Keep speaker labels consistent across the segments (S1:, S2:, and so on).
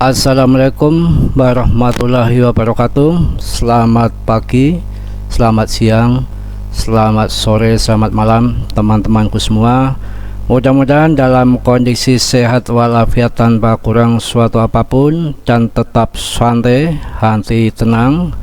S1: Assalamualaikum warahmatullahi wabarakatuh. Selamat pagi, selamat siang, selamat sore, selamat malam teman-temanku semua. Mudah-mudahan dalam kondisi sehat walafiat tanpa kurang suatu apapun, dan tetap santai, hati tenang,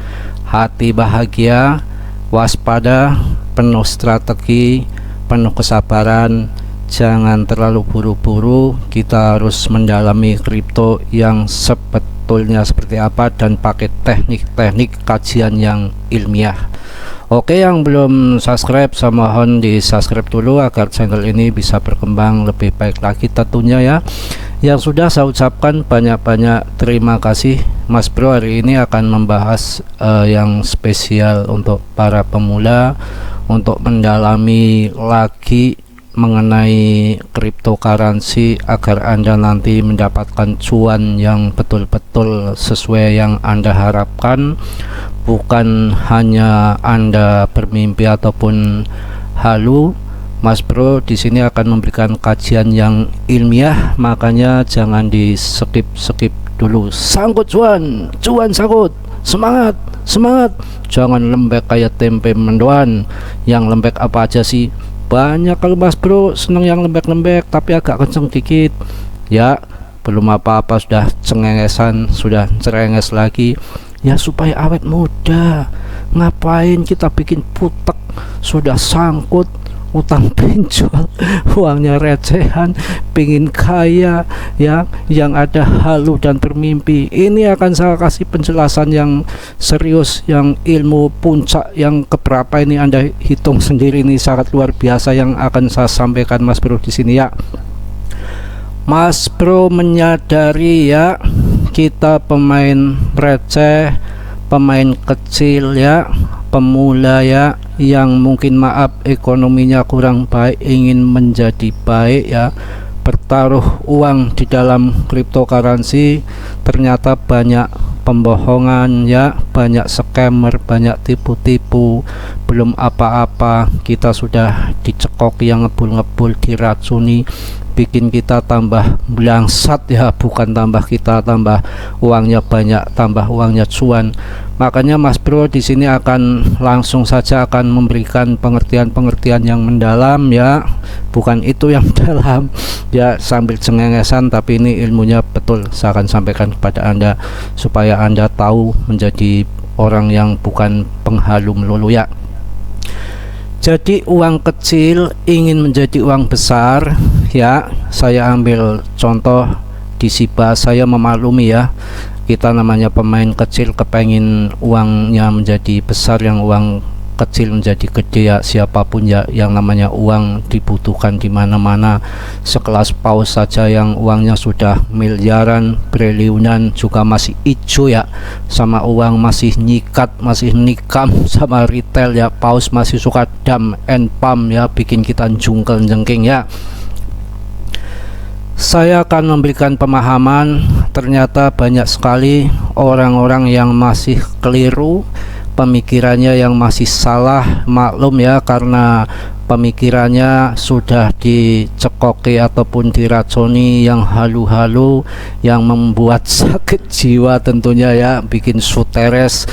S1: hati bahagia, waspada, penuh strategi, penuh kesabaran. Jangan terlalu buru-buru, kita harus mendalami kripto yang sebetulnya seperti apa dan pakai teknik-teknik kajian yang ilmiah. Oke, yang belum subscribe sama mohon di subscribe dulu agar channel ini bisa berkembang lebih baik lagi tentunya ya. Yang sudah saya ucapkan banyak-banyak terima kasih. Mas Bro hari ini akan membahas yang spesial untuk para pemula, untuk mendalami lagi mengenai cryptocurrency agar Anda nanti mendapatkan cuan yang betul-betul sesuai yang Anda harapkan, bukan hanya Anda bermimpi ataupun halu. Mas Bro di sini akan memberikan kajian yang ilmiah, makanya jangan di skip dulu. Sangkut cuan, cuan sangkut, semangat, semangat. Jangan lembek kayak tempe mendoan. Yang lembek apa aja sih? Banyak. Kalau Mas Bro seneng yang lembek-lembek tapi agak kenceng dikit ya, belum apa-apa sudah cengengesan, sudah cerenges lagi ya, supaya awet muda. Ngapain kita bikin putek, sudah sangkut utang pinjol, uangnya recehan, pingin kaya ya, yang ada halu dan bermimpi. Ini akan saya kasih penjelasan yang serius, yang ilmu puncak yang keberapa ini Anda hitung sendiri, ini sangat luar biasa yang akan saya sampaikan Mas Bro di sini ya. Mas Bro menyadari ya, kita pemain receh, pemain kecil ya, pemula ya, yang mungkin maaf ekonominya kurang baik, ingin menjadi baik ya, bertaruh uang di dalam cryptocurrency, ternyata banyak pembohongan ya, banyak scammer, banyak tipu-tipu. Belum apa-apa kita sudah dicekok yang ngebul-ngebul, diracuni, bikin kita tambah blangsat ya, bukan tambah kita tambah uangnya banyak, tambah uangnya cuan. Makanya Mas Bro di sini akan langsung saja akan memberikan pengertian-pengertian yang mendalam ya, bukan itu yang dalam ya, sambil cengengesan, tapi ini ilmunya betul saya akan sampaikan kepada Anda supaya Anda tahu menjadi orang yang bukan penghalu melulu ya. Jadi uang kecil ingin menjadi uang besar ya. Saya ambil contoh di Shiba, saya memaklumi ya, kita namanya pemain kecil kepengen uangnya menjadi besar, yang uang kecil menjadi gede ya. Siapapun ya, yang namanya uang dibutuhkan di mana-mana. Sekelas paus saja yang uangnya sudah miliaran, triliunan juga masih hijau ya, sama uang masih nyikat, masih nikam sama retail ya. Paus masih suka dump and pump ya, bikin kita jungkel jengking ya. Saya akan memberikan pemahaman, ternyata banyak sekali orang-orang yang masih keliru, pemikirannya yang masih salah. Maklum ya, karena pemikirannya sudah dicekoki ataupun diracuni yang halu-halu, yang membuat sakit jiwa tentunya ya, bikin suteres.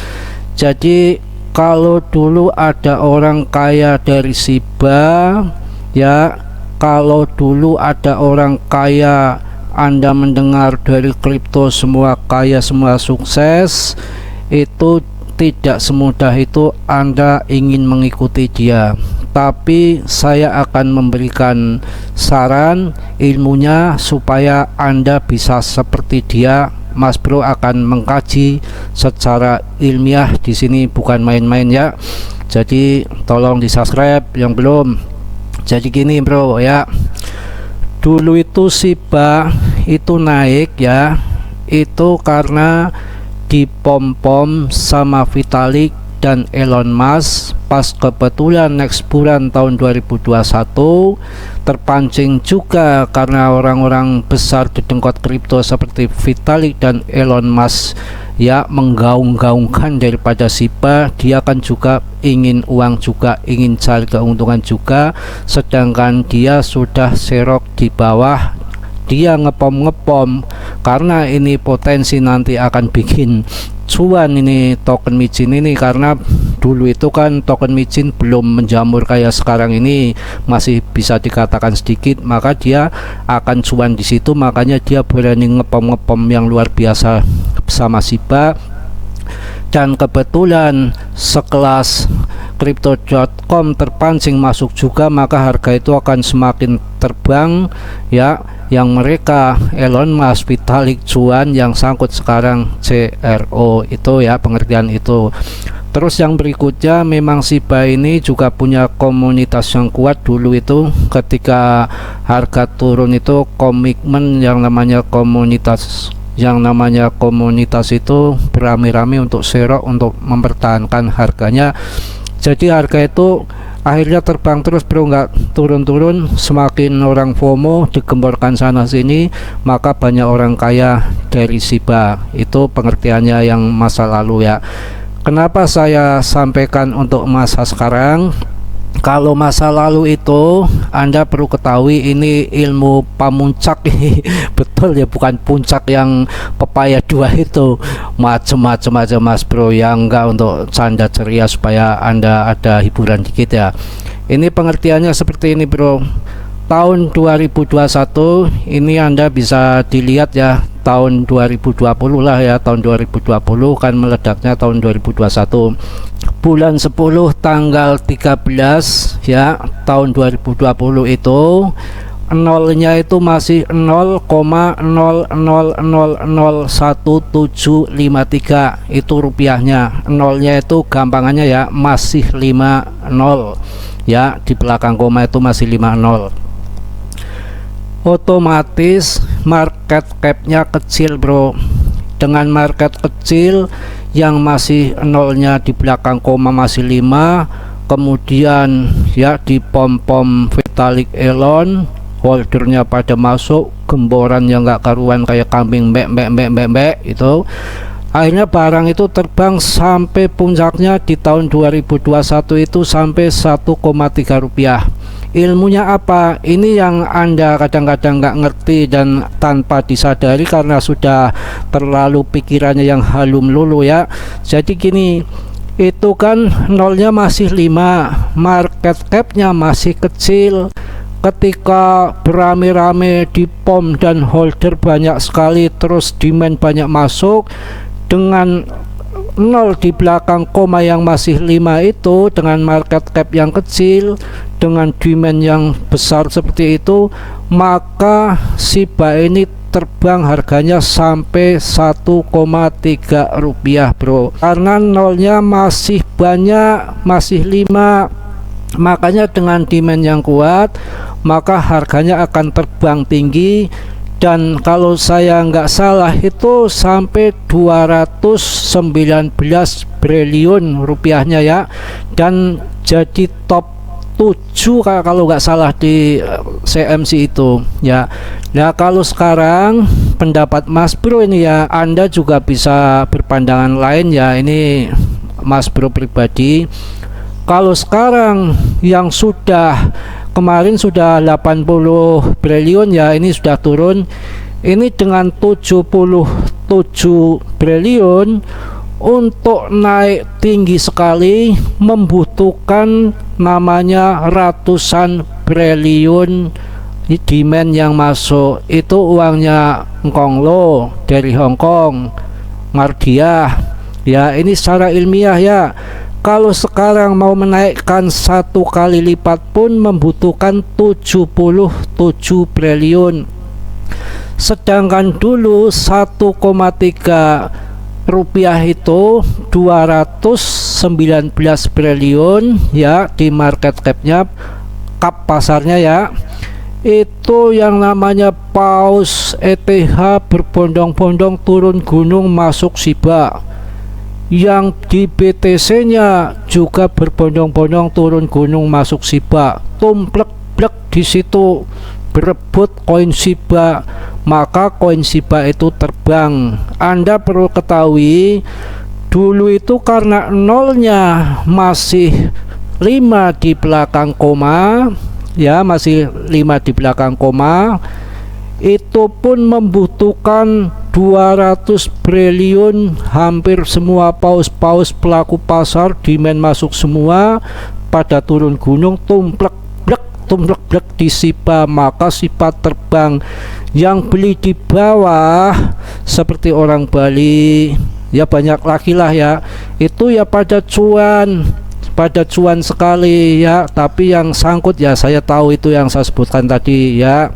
S1: Jadi kalau dulu ada orang kaya dari Shiba ya, kalau dulu ada orang kaya, Anda mendengar dari kripto semua kaya, semua sukses, itu tidak semudah itu Anda ingin mengikuti dia. Tapi saya akan memberikan saran ilmunya supaya Anda bisa seperti dia. Mas Bro akan mengkaji secara ilmiah di sini, bukan main-main ya. Jadi tolong di subscribe yang belum. Jadi gini bro ya, dulu itu Shiba itu naik ya, itu karena dipom-pom sama Vitalik dan Elon Musk. Pas kebetulan next bulan tahun 2021 terpancing juga karena orang-orang besar di dengkot kripto seperti Vitalik dan Elon Musk ya, menggaung-gaungkan daripada Shiba, dia kan juga ingin uang juga, ingin cari keuntungan juga, sedangkan dia sudah serok di bawah, dia ngepom karena ini potensi nanti akan bikin cuan ini token micin ini, karena dulu itu kan token micin belum menjamur kayak sekarang ini, masih bisa dikatakan sedikit, maka dia akan cuan di situ. Makanya dia berani ngepom yang luar biasa sama Shiba. Dan kebetulan sekelas crypto.com terpancing masuk juga, maka harga itu akan semakin terbang ya, yang mereka Elon Musk, Vitalik, cuan yang sangkut sekarang CRO itu ya, pengertian itu. Terus yang berikutnya, memang Shiba ini juga punya komunitas yang kuat. Dulu itu ketika harga turun itu komitmen yang namanya komunitas itu beramai-ramai untuk serok untuk mempertahankan harganya. Jadi harga itu akhirnya terbang terus bro, nggak turun-turun. Semakin orang FOMO digemborkan sana sini, maka banyak orang kaya dari Shiba. Itu pengertiannya yang masa lalu ya. Kenapa saya sampaikan untuk masa sekarang? Kalau masa lalu itu Anda perlu ketahui, ini ilmu pamuncak betul ya, bukan puncak yang pepaya 2 itu, macem-macem aja mas bro, yang enggak untuk canda ceria supaya Anda ada hiburan dikit ya. Ini pengertiannya seperti ini bro. Tahun 2021 ini Anda bisa dilihat ya, tahun 2020 lah ya, tahun 2020 kan meledaknya tahun 2021 bulan 10 tanggal 13 ya, tahun 2020 itu nolnya itu masih 0,00001753 itu rupiahnya. Nolnya itu gampangannya ya masih 50 ya, di belakang koma itu masih 50. Otomatis market capnya kecil bro. Dengan market kecil yang masih nolnya di belakang koma masih 5, kemudian ya di pom-pom Vitalik Elon, holdernya pada masuk, gemboran yang nggak karuan kayak kambing mbek itu. Akhirnya barang itu terbang sampai puncaknya di tahun 2021 itu sampai 1,3 rupiah. Ilmunya apa? Ini yang Anda kadang-kadang nggak ngerti dan tanpa disadari karena sudah terlalu pikirannya yang halum lulu ya. Jadi gini, itu kan nolnya masih 5, market capnya masih kecil. Ketika beramai-ramai di pom dan holder banyak sekali, terus demand banyak masuk, dengan nol di belakang koma yang masih 5 itu, dengan market cap yang kecil, dengan demand yang besar seperti itu, maka Shiba ini terbang harganya sampai 1,3 rupiah bro, karena nolnya masih banyak, masih 5. Makanya dengan demand yang kuat, maka harganya akan terbang tinggi. Dan kalau saya nggak salah itu sampai 219 triliun rupiahnya ya, dan jadi top 7 kalau nggak salah di CMC itu ya. Nah kalau sekarang pendapat Mas Bro ini ya, Anda juga bisa berpandangan lain ya, ini Mas Bro pribadi. Kalau sekarang yang sudah kemarin sudah 80 triliun ya, ini sudah turun. Ini dengan 77 triliun untuk naik tinggi sekali membutuhkan namanya ratusan triliun demand yang masuk. Itu uangnya Ngkonglo dari Hong Kong, Mardiah ya. Ini secara ilmiah ya. Kalau sekarang mau menaikkan 1 kali lipat pun membutuhkan 77 triliun. Sedangkan dulu 1,3 rupiah itu 219 triliun ya di market capnya, cap pasarnya ya. Itu yang namanya paus ETH berbondong-bondong turun gunung masuk Shiba. Yang di BTC nya juga berbondong-bondong turun gunung masuk Shiba, tumplek-plek di situ berebut koin Shiba, maka koin Shiba itu terbang. Anda perlu ketahui dulu itu karena nolnya masih 5 di belakang koma ya, masih 5 di belakang koma, itu pun membutuhkan 200 triliun. Hampir semua paus-paus pelaku pasar demand masuk semua, pada turun gunung tumplek blek di SIBA, maka SIBA terbang. Yang beli di bawah seperti orang Bali ya banyak lagi lah ya, itu ya pada cuan sekali ya. Tapi yang sangkut ya saya tahu itu yang saya sebutkan tadi ya.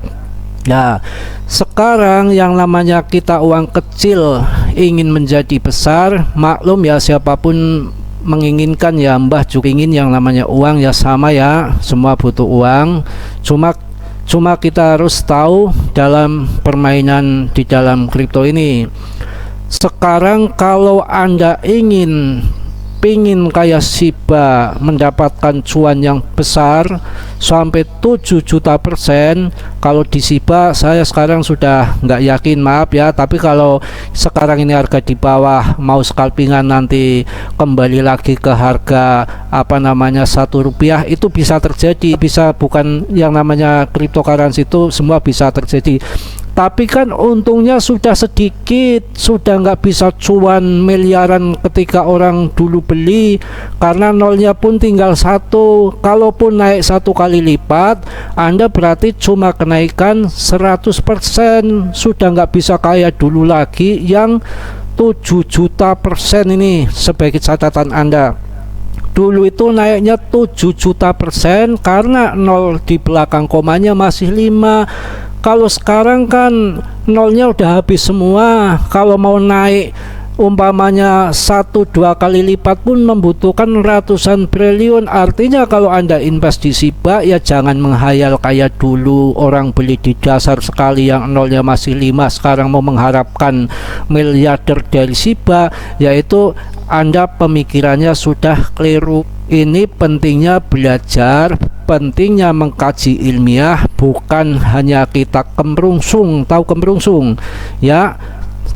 S1: Nah, sekarang yang namanya kita uang kecil ingin menjadi besar, maklum ya, siapapun menginginkan ya, Mbah juga ingin yang namanya uang ya, sama ya, semua butuh uang. Cuma kita harus tahu dalam permainan di dalam kripto ini. Sekarang kalau Anda pingin kayak SIBA mendapatkan cuan yang besar sampai 7 juta %, kalau di SIBA saya sekarang sudah nggak yakin, maaf ya, tapi kalau sekarang ini harga di bawah, mau scalpingan nanti kembali lagi ke harga apa namanya Rp1, itu bisa terjadi, bisa, bukan yang namanya cryptocurrency itu semua bisa terjadi. Tapi kan untungnya sudah sedikit, sudah nggak bisa cuan miliaran ketika orang dulu beli, karena nolnya pun tinggal 1. Kalaupun naik 1 kali lipat, Anda berarti cuma kenaikan 100%, sudah nggak bisa kayak dulu lagi yang 7 juta % ini. Sebagai catatan Anda, dulu itu naiknya 7 juta % karena nol di belakang komanya masih 5. Kalau sekarang kan nolnya udah habis semua. Kalau mau naik umpamanya 1-2 kali lipat pun membutuhkan ratusan triliun. Artinya kalau Anda invest di SIBA ya jangan menghayal kayak dulu orang beli di dasar sekali yang nolnya masih 5, sekarang mau mengharapkan miliarder dari SIBA, yaitu Anda pemikirannya sudah keliru. Ini pentingnya belajar, pentingnya mengkaji ilmiah, bukan hanya kita kemrungsung, tahu kemrungsung ya,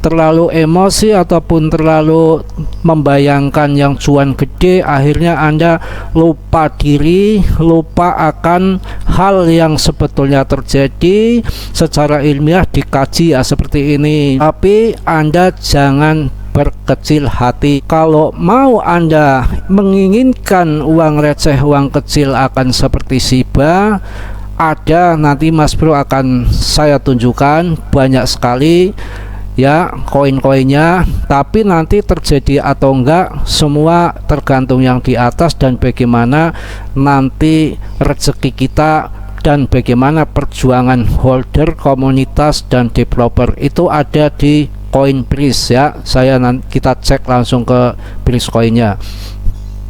S1: terlalu emosi ataupun terlalu membayangkan yang cuan gede, akhirnya Anda lupa diri, lupa akan hal yang sebetulnya terjadi secara ilmiah, dikaji ya seperti ini. Tapi Anda jangan berkecil hati. Kalau mau Anda menginginkan uang receh, uang kecil akan seperti SIBA, ada nanti Mas Bro akan saya tunjukkan banyak sekali ya koin-koinnya. Tapi nanti terjadi atau enggak semua tergantung yang di atas dan bagaimana nanti rezeki kita dan bagaimana perjuangan holder, komunitas dan developer. Itu ada di Coinbase ya. Kita cek langsung ke Breeze coinnya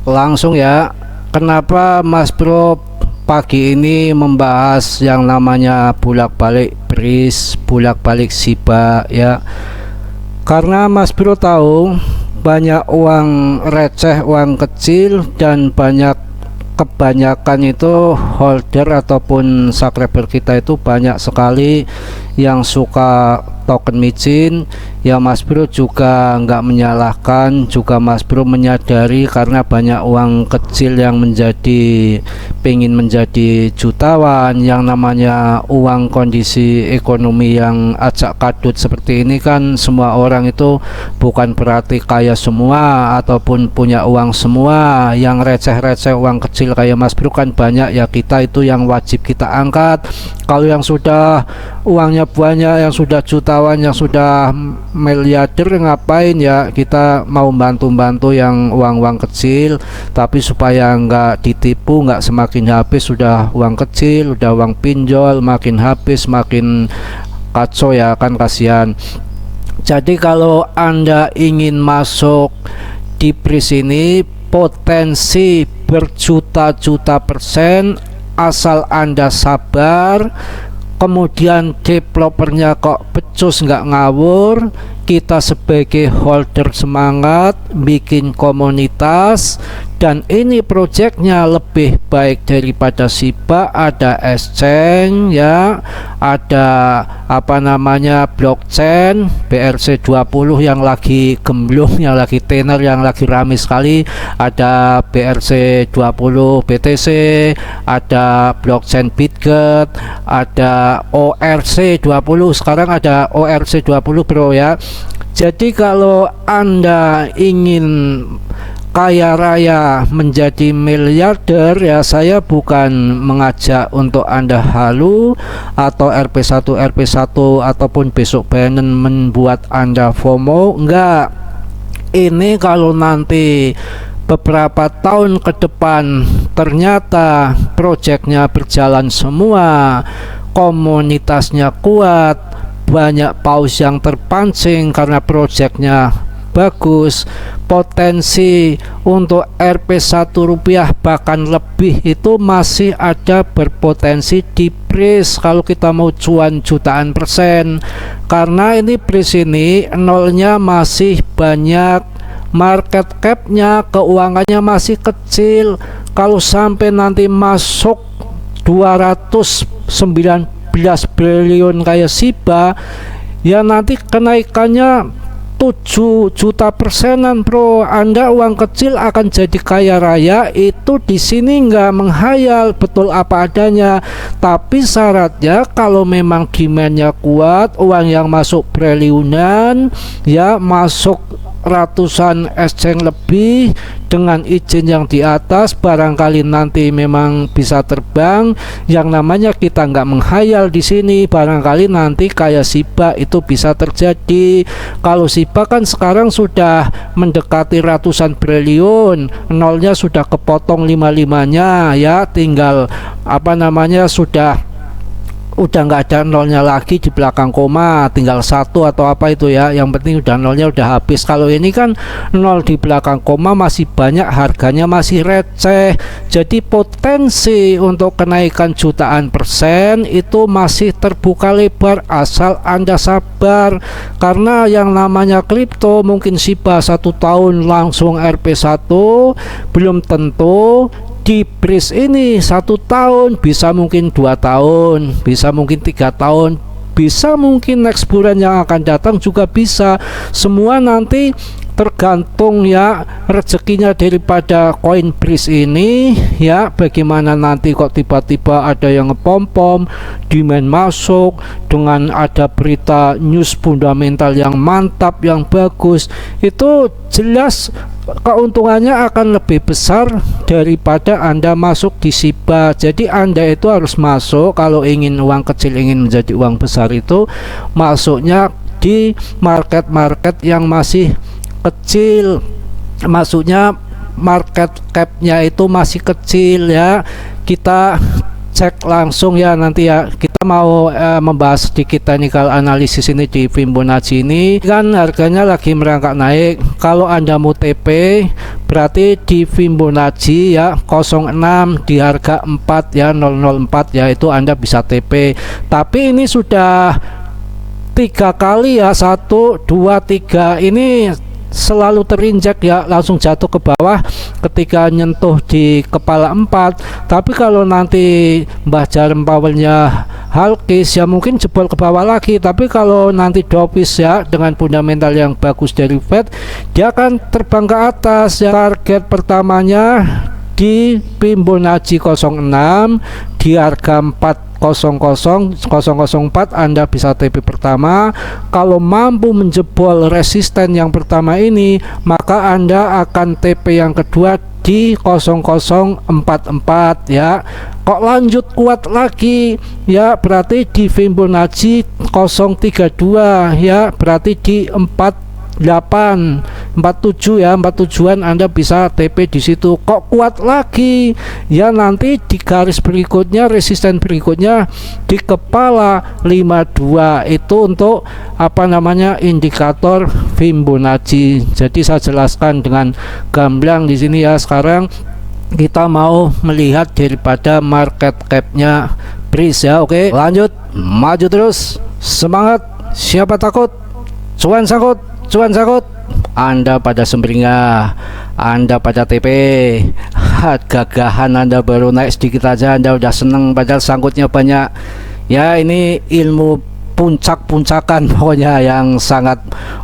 S1: langsung ya. Kenapa Mas Bro pagi ini membahas yang namanya bolak-balik Breeze, bolak-balik SIBA ya? Karena Mas Bro tahu banyak uang receh, uang kecil, dan kebanyakan itu holder ataupun subscriber kita itu banyak sekali yang suka token micin ya. Mas Bro juga nggak menyalahkan, juga Mas Bro menyadari karena banyak uang kecil yang pengen menjadi jutawan. Yang namanya uang kondisi ekonomi yang acak kadut seperti ini kan, semua orang itu bukan berarti kaya semua ataupun punya uang semua. Yang receh-receh uang kecil kayak Mas Bro kan banyak ya, kita itu yang wajib kita angkat. Kalau yang sudah uangnya banyak, yang sudah jutawan, yang sudah miliarder, ngapain ya kita mau bantu-bantu yang uang-uang kecil. Tapi supaya nggak ditipu, nggak semakin habis, sudah uang kecil, udah uang pinjol, makin habis makin kacau ya kan, kasihan. Jadi kalau Anda ingin masuk di Breeze ini, potensi berjuta-juta %, asal Anda sabar, kemudian developernya kok becus nggak ngawur, kita sebagai holder semangat bikin komunitas dan ini projectnya lebih baik daripada SIBA. Ada exchange ya, ada apa namanya blockchain BRC20 yang lagi gemblung, yang lagi tenar, yang lagi ramai sekali. Ada BRC20 BTC, ada blockchain Bitget, ada ORC20, sekarang ada ORC20 bro ya. Jadi kalau Anda ingin kaya raya menjadi miliarder ya, saya bukan mengajak untuk Anda halu atau RP1 ataupun besok Binance membuat Anda FOMO, enggak. Ini kalau nanti beberapa tahun ke depan ternyata proyeknya berjalan semua, komunitasnya kuat, banyak paus yang terpancing karena proyeknya bagus, potensi untuk Rp1 rupiah bahkan lebih itu masih ada, berpotensi di freeze kalau kita mau cuan jutaan persen. Karena ini freeze ini nolnya masih banyak, market capnya, keuangannya masih kecil. Kalau sampai nanti masuk 219 triliun kayak SIBA ya, nanti kenaikannya 7 juta persenan bro. Anda uang kecil akan jadi kaya raya, itu di sini nggak menghayal, betul apa adanya. Tapi syaratnya kalau memang demandnya kuat, uang yang masuk triliunan ya, masuk ratusan exchange lebih dengan izin yang di atas, barangkali nanti memang bisa terbang. Yang namanya kita nggak menghayal di sini, barangkali nanti kayak SIBA itu bisa terjadi. Kalau SIBA kan sekarang sudah mendekati ratusan triliun, nolnya sudah kepotong 55-nya ya, tinggal apa namanya udah nggak ada nolnya lagi di belakang koma, tinggal 1 atau apa itu ya, yang penting udah nolnya udah habis. Kalau ini kan nol di belakang koma masih banyak, harganya masih receh, jadi potensi untuk kenaikan jutaan persen itu masih terbuka lebar asal Anda sabar. Karena yang namanya kripto mungkin SIBA 1 tahun langsung Rp1 belum tentu. Di freeze ini 1 tahun, bisa mungkin 2 tahun, bisa mungkin 3 tahun, bisa mungkin next bulan yang akan datang juga bisa. Semua nanti tergantung ya rezekinya daripada koin freeze ini ya, bagaimana nanti kok tiba-tiba ada yang ngepom-pom, demand masuk dengan ada berita news fundamental yang mantap, yang bagus, itu jelas keuntungannya akan lebih besar daripada Anda masuk di SIBA. Jadi Anda itu harus masuk, kalau ingin uang kecil ingin menjadi uang besar itu masuknya di market-market yang masih kecil, maksudnya market capnya itu masih kecil ya. Kita cek langsung ya nanti ya, kita mau membahas sedikit technical analisis ini di Fibonacci. Ini kan harganya lagi merangkak naik. Kalau Anda mau TP berarti di Fibonacci ya 06 di harga 4 ya, 004 ya, itu Anda bisa TP. Tapi ini sudah 3 kali ya, 1 2 3 ini selalu terinjak ya, langsung jatuh ke bawah ketika nyentuh di kepala 4. Tapi kalau nanti Mbah Jerome Powell-nya hawkish ya mungkin jebol ke bawah lagi. Tapi kalau nanti dovish ya dengan fundamental yang bagus dari Fed, dia akan terbang ke atas ya. Target pertamanya di Fibonacci 06 di harga 400.004 Anda bisa TP pertama. Kalau mampu menjebol resisten yang pertama ini, maka Anda akan TP yang kedua di 0044 ya. Kok lanjut kuat lagi ya, berarti di Fibonacci 032 ya, berarti di 47 ya, 47-an Anda bisa TP di situ. Kok kuat lagi ya, nanti di garis berikutnya, resisten berikutnya di kepala 52 itu untuk apa namanya indikator Fibonacci. Jadi saya jelaskan dengan gamblang di sini ya. Sekarang kita mau melihat daripada market capnya freeze ya. Oke, lanjut, maju terus, semangat, siapa takut, cuan sangkut, cuan sangkut. Anda pada sumringah, Anda pada TP, gagahan Anda baru naik sedikit aja Anda udah seneng, padahal sangkutnya banyak. Ya, ini ilmu puncak-puncakan pokoknya yang sangat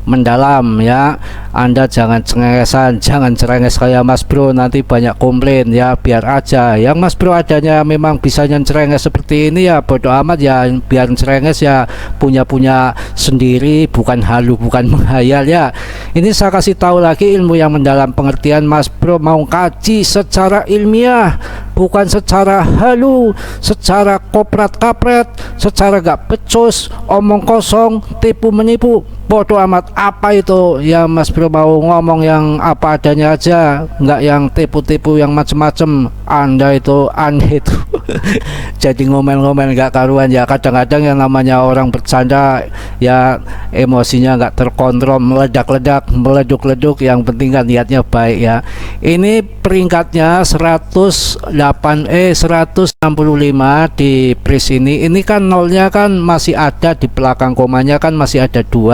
S1: mendalam ya. Anda jangan cengengesan, jangan cerenges kayak Mas Bro, nanti banyak komplain ya. Biar aja yang Mas Bro adanya memang bisa cerenges seperti ini ya, bodo amat ya, biar cerenges ya, punya sendiri, bukan halu, bukan menghayal ya. Ini saya kasih tahu lagi ilmu yang mendalam, pengertian Mas Bro mau kaji secara ilmiah, bukan secara halu, secara koprat-kapret, secara gak becus, omong kosong, tipu menipu. Bodoh amat apa itu ya, Mas Bro mau ngomong yang apa adanya aja, nggak yang tipu-tipu yang macem-macem. Anda itu aneh itu. Jadi ngomel-ngomel nggak karuan ya. Kadang-kadang yang namanya orang bercanda ya, emosinya nggak terkontrol, meledak-ledak, meleduk-leduk. Yang penting kan niatnya baik ya. Ini peringkatnya 165 di pris ini. Ini kan nolnya kan masih ada di belakang komanya, kan masih ada 2,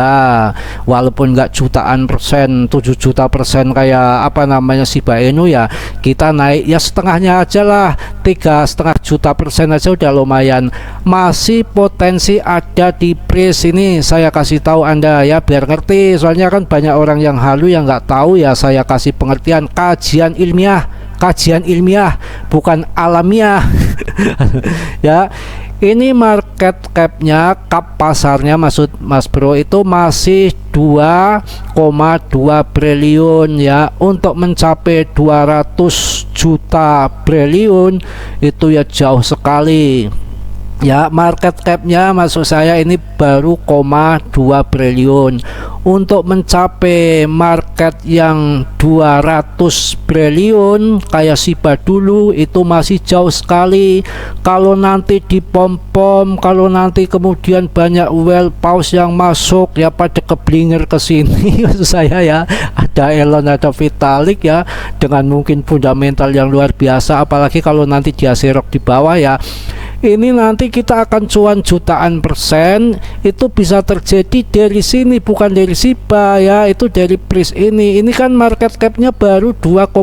S1: walaupun nggak jutaan persen, 7 juta persen kayak apa namanya Shiba Inu ya, kita naik ya setengahnya aja lah, 3,5 juta persen aja udah lumayan. Masih potensi ada di pris ini, saya kasih tahu Anda ya biar ngerti, soalnya kan banyak orang yang halu yang nggak tahu ya. Saya kasih pengertian kajian ilmiah bukan alamiah. Ya, ini market capnya, cap pasarnya maksud Mas Bro itu masih 2,2 triliun ya. Untuk mencapai 200 juta triliun itu ya jauh sekali ya. Market capnya maksud saya ini baru 2 triliun. Untuk mencapai market yang 200 triliun kayak Shiba dulu itu masih jauh sekali. Kalau nanti dipom-pom, kalau nanti kemudian banyak whale pause yang masuk ya, pada keblinger ke sini maksud saya ya, ada Elon, ada Vitalik ya, dengan mungkin fundamental yang luar biasa. Apalagi kalau nanti dia serok di bawah ya, ini nanti kita akan cuan jutaan persen. Itu bisa terjadi dari sini, bukan dari Shiba ya, itu dari pris ini. Ini kan market capnya baru 2,2,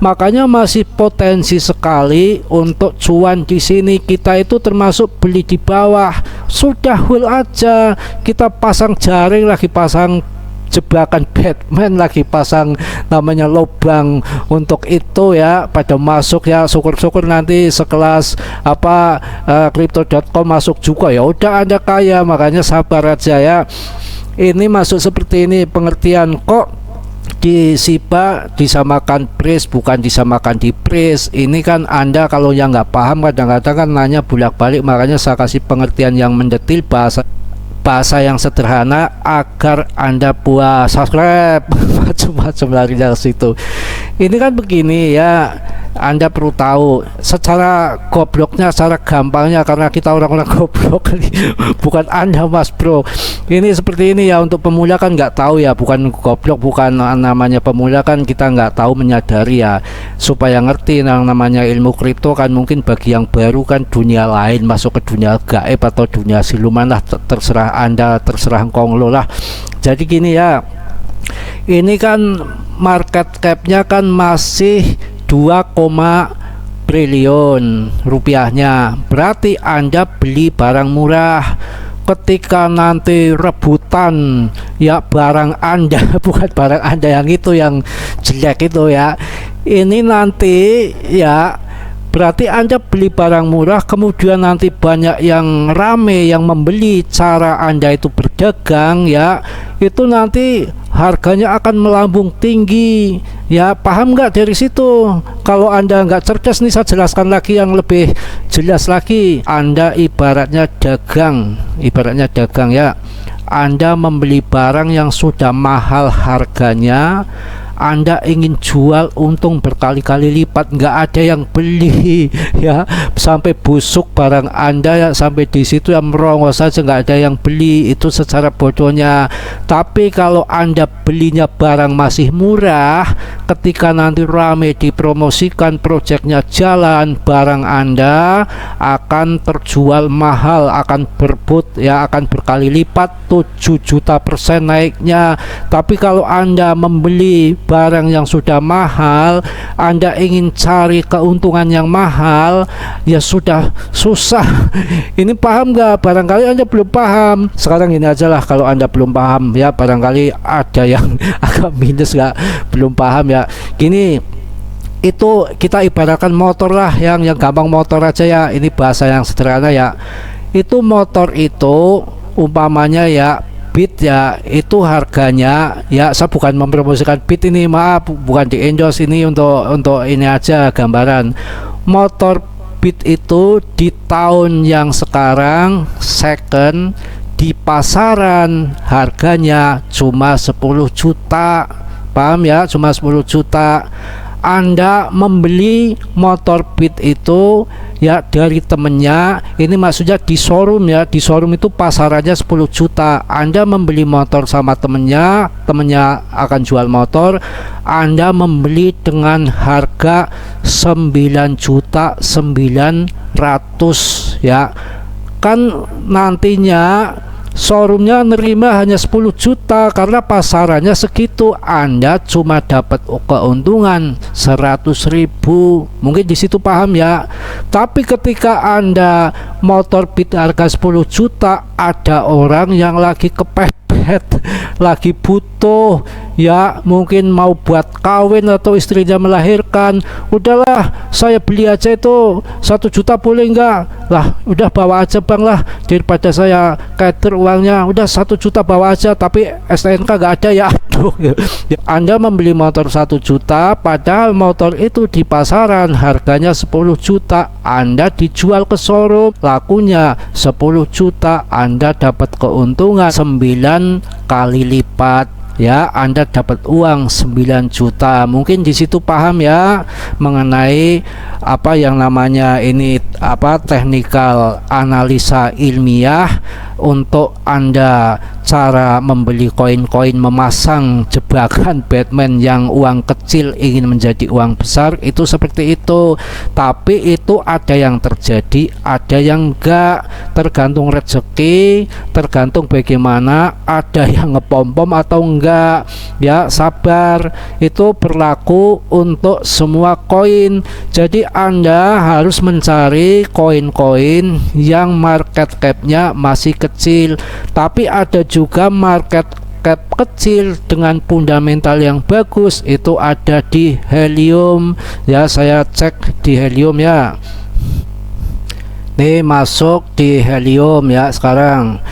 S1: makanya masih potensi sekali untuk cuan di sini. Kita itu termasuk beli di bawah, sudah hold aja. Kita pasang jaring lagi, pasang jebakan Batman lagi, pasang namanya lubang untuk itu ya, pada masuk ya. Syukur-syukur nanti sekelas apa crypto.com masuk juga ya, udah Anda kaya. Makanya sabar aja ya. Ini masuk seperti ini pengertian, kok di Shiba disamakan pris bukan disamakan di pris. Ini kan Anda kalau yang nggak paham kadang-kadang kan nanya bolak-balik, makanya saya kasih pengertian yang mendetil, bahasa yang sederhana agar Anda puas. Subscribe macam-macam larinya ke situ. Ini kan begini ya, Anda perlu tahu secara gobloknya, secara gampangnya, karena kita orang-orang goblok bukan Anda Mas Bro. Ini seperti ini ya, untuk pemula kan nggak tahu ya, bukan goblok, bukan namanya pemula kan kita nggak tahu, menyadari ya, supaya ngerti yang namanya ilmu kripto kan. Mungkin bagi yang baru kan dunia lain, masuk ke dunia gaib atau dunia siluman lah, terserah Anda, terserah konglo lah. Jadi gini ya, ini kan market capnya kan masih 2, triliun rupiahnya. Berarti Anda beli barang murah. Ketika nanti rebutan ya barang Anda bukan barang Anda yang itu, yang jelek itu ya, ini nanti ya berarti Anda beli barang murah, kemudian nanti banyak yang rame yang membeli, cara Anda itu berdagang ya, itu nanti harganya akan melambung tinggi ya. Paham nggak dari situ? Kalau Anda nggak cerdas nih, saya jelaskan lagi yang lebih jelas lagi. Anda ibaratnya dagang ya. Anda membeli barang yang sudah mahal harganya, Anda ingin jual untung berkali-kali lipat, nggak ada yang beli ya, sampai busuk barang Anda ya, sampai di situ yang merongos saja nggak ada yang beli. Itu secara bodohnya. Tapi kalau Anda belinya barang masih murah, ketika nanti rame dipromosikan, proyeknya jalan, barang Anda akan terjual mahal, akan berbut ya, akan berkali lipat, 7 juta persen naiknya. Tapi kalau Anda membeli barang yang sudah mahal, Anda ingin cari keuntungan yang mahal, ya sudah susah. Ini paham nggak? Barangkali Anda belum paham. Sekarang ini aja lah, kalau Anda belum paham ya, barangkali ada yang agak minus nggak, belum paham ya. Gini, itu kita ibaratkan motor lah, yang gampang motor aja ya, ini bahasa yang sederhana ya. Itu motor itu umpamanya ya, Beat ya, itu harganya ya, saya bukan mempromosikan Beat ini, maaf, bukan di endorse ini, untuk ini aja gambaran. Motor Beat itu di tahun yang sekarang second di pasaran harganya cuma 10 juta, paham ya, cuma 10 juta. Anda membeli motor Beat itu ya dari temennya, ini maksudnya di showroom ya, di showroom itu pasarannya 10 juta. Anda membeli motor sama temennya akan jual motor, Anda membeli dengan harga 9 juta 900 ya, kan nantinya showroomnya nerima hanya 10 juta karena pasarannya segitu. Anda cuma dapat keuntungan 100.000, mungkin di situ paham ya. Tapi ketika Anda motor Beat harga 10 juta, ada orang yang lagi kepepet, lagi butuh ya, mungkin mau buat kawin atau istrinya melahirkan, udahlah saya beli aja itu 1 juta boleh enggak lah, udah bawa aja bang lah, daripada saya cater uangnya, udah 1 juta bawa aja, tapi STNK nggak ada ya. Aduh, ya. Anda membeli motor 1 juta padahal motor itu di pasaran harganya 10 juta, Anda dijual ke showroom lakunya 10 juta, Anda dapat keuntungan 9 kali lipat ya, Anda dapat uang 9 juta. Mungkin di situ paham ya mengenai apa yang namanya ini, apa, teknikal analisa ilmiah untuk Anda cara membeli koin-koin, memasang jebakan Batman yang uang kecil ingin menjadi uang besar, itu seperti itu. Tapi itu ada yang terjadi, ada yang enggak, tergantung rezeki, tergantung bagaimana, ada yang ngepom-pom atau enggak ya, sabar. Itu berlaku untuk semua koin. Jadi Anda harus mencari koin-koin yang market cap-nya masih kecil, tapi ada juga market cap kecil dengan fundamental yang bagus. Itu ada di Helium ya, saya cek di Helium ya. Nih masuk di Helium ya. Sekarang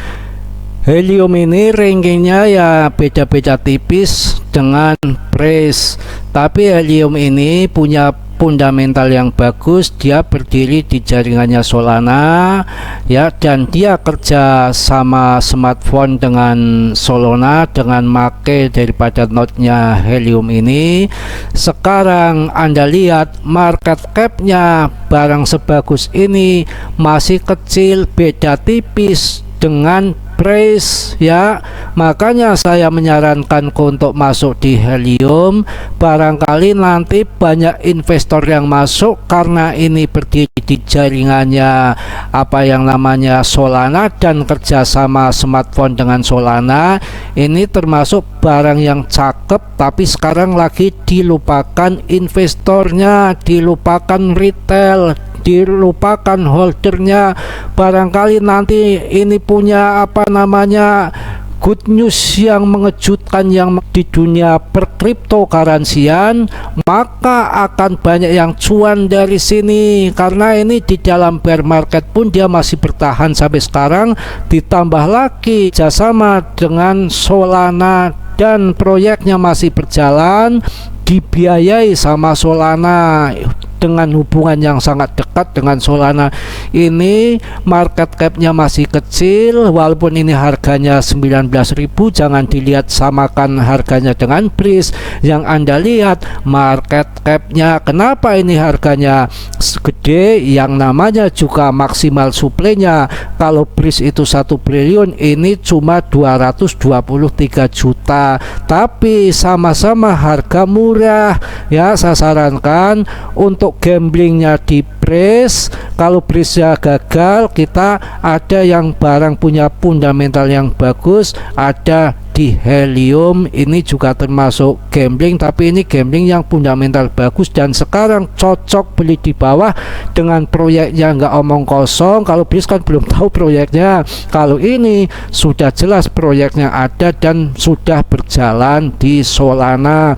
S1: Helium ini rankingnya ya beda-beda tipis dengan Price, tapi Helium ini punya fundamental yang bagus. Dia berdiri di jaringannya Solana ya, dan dia kerja sama smartphone dengan Solana dengan make daripada node-nya Helium ini. Sekarang Anda lihat market cap-nya barang sebagus ini masih kecil, beda tipis dengan Price ya. Makanya saya menyarankan untuk masuk di Helium. Barangkali nanti banyak investor yang masuk karena ini berdiri di jaringannya apa yang namanya Solana dan kerjasama smartphone dengan Solana. Ini termasuk barang yang cakep, tapi sekarang lagi dilupakan investornya, dilupakan retail, dilupakan holdernya. Barangkali nanti ini punya apa namanya good news yang mengejutkan yang di dunia perkriptokaransian, maka akan banyak yang cuan dari sini. Karena ini di dalam bear market pun dia masih bertahan sampai sekarang, ditambah lagi kerjasama dengan Solana dan proyeknya masih berjalan, dibiayai sama Solana dengan hubungan yang sangat dekat dengan Solana. Ini market cap-nya masih kecil, walaupun ini harganya 19.000, jangan dilihat samakan harganya dengan Price. Yang Anda lihat market cap-nya, kenapa ini harganya gede, yang namanya juga maksimal supply-nya. Kalau Price itu 1 triliun, ini cuma 223 juta, tapi sama-sama harga murah ya. Saya sarankan untuk gamblingnya di Price. Kalau Price-nya gagal, kita ada yang barang punya fundamental yang bagus, ada di helium ini juga termasuk gambling, tapi ini gambling yang fundamental bagus dan sekarang cocok beli di bawah dengan proyeknya nggak omong kosong. Kalau bis kan belum tahu proyeknya, kalau ini sudah jelas proyeknya ada dan sudah berjalan di Solana.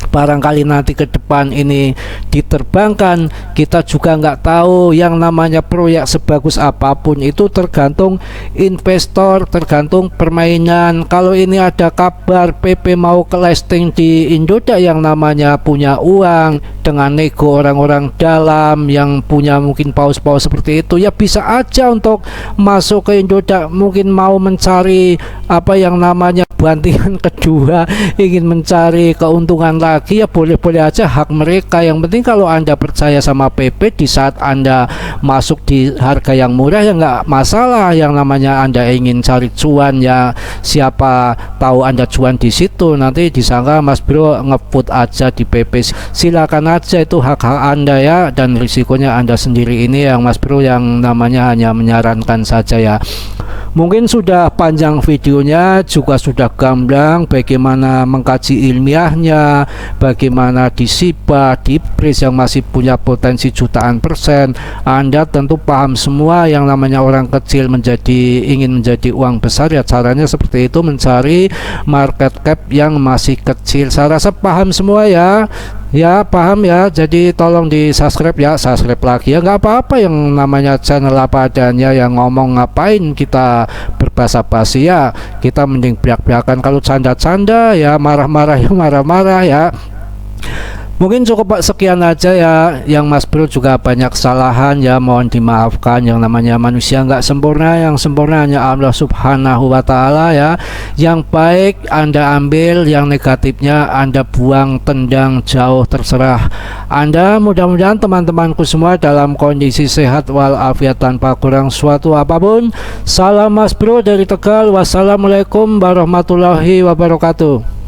S1: Barangkali nanti ke depan ini diterbangkan, kita juga nggak tahu. Yang namanya proyek sebagus apapun itu tergantung investor, tergantung permainan. Kalau ini ada kabar PP mau ke listing di Indodax yang namanya punya uang dengan nego orang-orang dalam yang punya mungkin paus-paus seperti itu, ya bisa aja untuk masuk ke Indodax, mungkin mau mencari apa yang namanya bantingan kedua, ingin mencari keuntungan lagi, ya boleh-boleh aja, hak mereka. Yang penting kalau Anda percaya sama PP, di saat Anda masuk di harga yang murah ya nggak masalah. Yang namanya Anda ingin cari cuan, ya siapa tahu Anda cuan di situ, nanti disangka Mas Bro ngeput aja di PP. Silakan aja, itu hak-hak Anda ya, dan risikonya Anda sendiri. Ini yang Mas Bro yang namanya hanya menyarankan saja ya. Mungkin sudah panjang videonya, juga sudah gamblang bagaimana mengkaji ilmiahnya, bagaimana di SIBA, di BRIS yang masih punya potensi jutaan persen. Anda tentu paham semua yang namanya orang kecil ingin menjadi uang besar, ya caranya seperti itu, mencari market cap yang masih kecil. Saya rasa paham semua ya. Ya paham ya, jadi tolong di subscribe ya, subscribe lagi ya, nggak apa-apa. Yang namanya channel apa adanya, yang ngomong ngapain kita berbasa-basi ya, kita mending biak-biakan. Kalau canda-canda ya marah-marah ya marah-marah ya. Mungkin cukup sekian aja ya, yang Mas Bro juga banyak kesalahan ya, mohon dimaafkan. Yang namanya manusia nggak sempurna, yang sempurna hanya Allah Subhanahu wa Ta'ala ya. Yang baik Anda ambil, yang negatifnya Anda buang, tendang jauh, terserah Anda. Mudah-mudahan teman-temanku semua dalam kondisi sehat walafiat tanpa kurang suatu apapun. Salam Mas Bro dari Tegal. Wassalamualaikum warahmatullahi wabarakatuh.